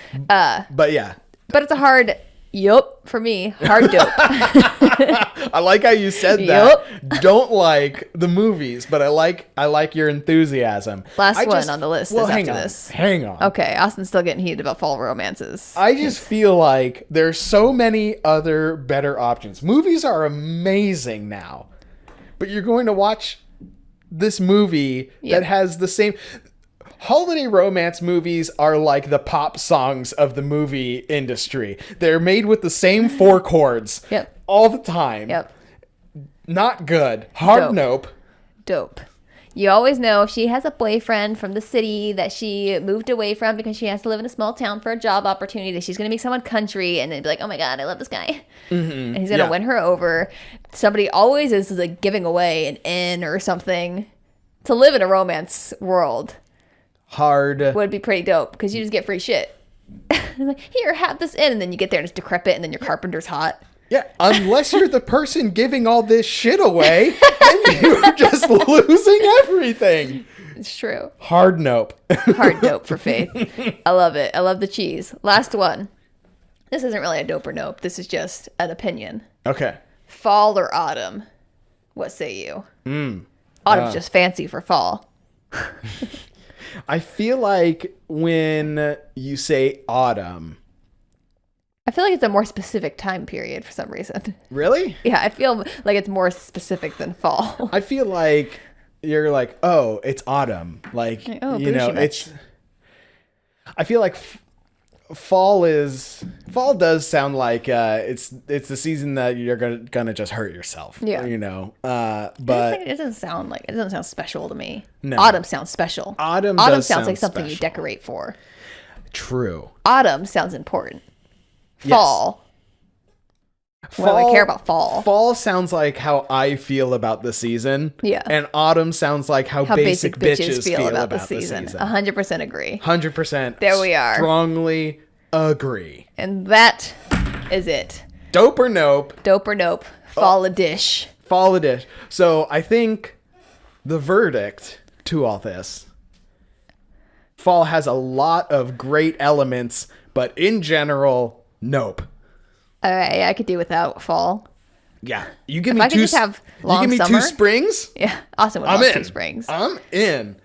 But yeah. But it's a hard... Yup, for me, hard dope. I like how you said that. Don't like the movies, but I like your enthusiasm. Last one on the list is after this. Hang on. Okay, Austin's still getting heated about fall romances. I just feel like there's so many other better options. Movies are amazing now, but you're going to watch this movie that has the same... Holiday romance movies are like the pop songs of the movie industry. They're made with the same 4 chords all the time. Yep. Not good. Hard nope. Dope. You always know if she has a boyfriend from the city that she moved away from because she has to live in a small town for a job opportunity, that she's going to meet someone country and then be like, oh my God, I love this guy. And he's going to win her over. Somebody always is like giving away an inn or something to live in a romance world. Hard. Would be pretty dope because you just get free shit. Like, here, have this inn. And then you get there and it's decrepit and then your carpenter's hot. Yeah, unless you're the person giving all this shit away, then you're just losing everything. It's true. Hard nope. Hard dope for Faith. I love it. I love the cheese. Last one. This isn't really a dope or nope. This is just an opinion. Okay. Fall or autumn? What say you? Autumn's just fancy for fall. I feel like when you say autumn... I feel like it's a more specific time period for some reason. Really? Yeah, I feel like it's more specific than fall. I feel like you're like, oh, it's autumn. Like, oh, you know, bougie it's... I feel like fall does sound like it's the season that you're gonna just hurt yourself. Yeah. You know, but it doesn't sound special to me. No. Autumn sounds special. Autumn sounds sound like something you special. decorate for. True. Autumn sounds important. Fall. What do I care about fall? Fall sounds like how I feel about the season. Yeah. And autumn sounds like how basic bitches feel about the season. 100% agree. 100%. There we are. Strongly agree. And that is it. Dope or nope? Dope or nope. Fall a dish. Fall a dish. So I think the verdict to all this, fall has a lot of great elements, but in general, nope. All right, I could do without fall. Yeah, you give If me I could just have long you give me summer. 2 springs. Yeah, Austin would I'm love in. 2 springs. I'm in.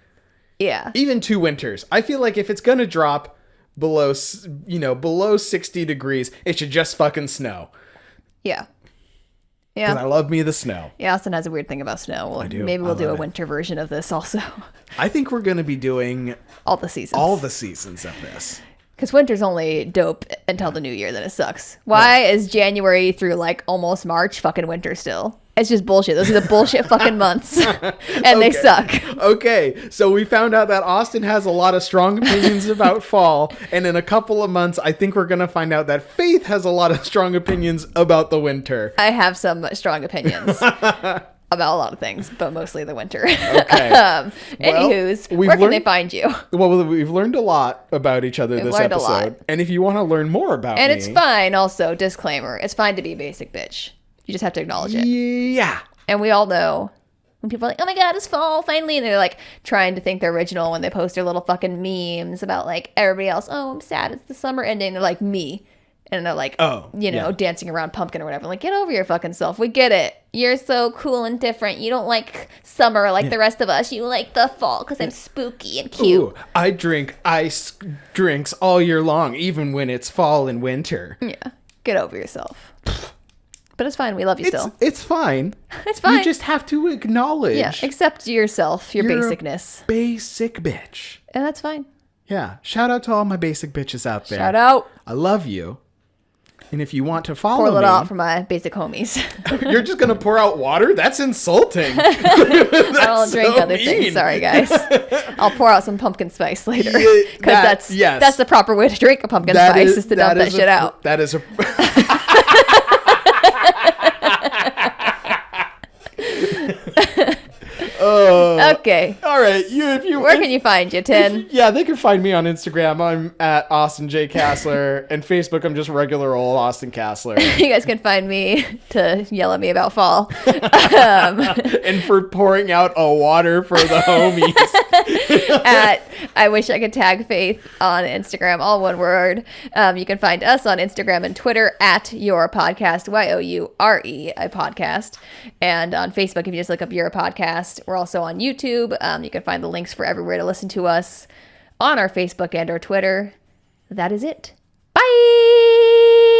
Yeah. Even 2 winters. I feel like if it's gonna drop below 60 degrees, it should just fucking snow. Yeah. Because I love me the snow. Yeah, Austin has a weird thing about snow. Well, I do. Maybe we'll I do a love it. winter version of this also. I think we're gonna be doing All the seasons. all the seasons of this. Because winter's only dope until the new year, then it sucks. Why is January through like almost March fucking winter still? It's just bullshit. Those are the bullshit fucking months. And they suck. Okay, so we found out that Austin has a lot of strong opinions about fall, and in a couple of months, I think we're gonna find out that Faith has a lot of strong opinions about the winter. I have some strong opinions about a lot of things, but mostly the winter. Okay. Anywho's, we've where can learned- they find you? Well, we've learned a lot about each other this learned a lot. episode, and if you want to learn more about And me, it's fine, also, disclaimer, it's fine to be a basic bitch. You just have to acknowledge it. Yeah. And we all know when people are like, oh my God, it's fall, finally. And they're like trying to think they're original when they post their little fucking memes about like everybody else. Oh, I'm sad. It's the summer ending. They're like me. And they're like, dancing around pumpkin or whatever. Like, get over your fucking self. We get it. You're so cool and different. You don't like summer like the rest of us. You like the fall because I'm spooky and cute. Ooh, I drink ice drinks all year long, even when it's fall and winter. Yeah. Get over yourself. But it's fine. We love you still. It's fine. It's fine. You just have to acknowledge. Yeah. Accept yourself, your You're a basicness. basic bitch. And that's fine. Yeah. Shout out to all my basic bitches out there. Shout out. I love you. And if you want to follow Pour a little me, out for my basic homies. you're just gonna pour out water? That's insulting. I don't drink so other mean. things. Sorry, guys. I'll pour out some pumpkin spice later. Yeah, Because that's the proper way to drink a pumpkin spice is to dump that shit out. That is a. Okay. All right. Where can you find you, Tin? Yeah, they can find me on Instagram. I'm at Austin J. Castler. And Facebook, I'm just regular old Austin Castler. You guys can find me to yell at me about fall. And for pouring out a water for the homies. At I wish I could tag Faith on Instagram, all one word. You can find us on Instagram and Twitter at Your Podcast, YOURE, a podcast. And on Facebook, if you just look up Your Podcast, we're also on YouTube. You can find the links for everywhere to listen to us on our Facebook and our Twitter. That is it.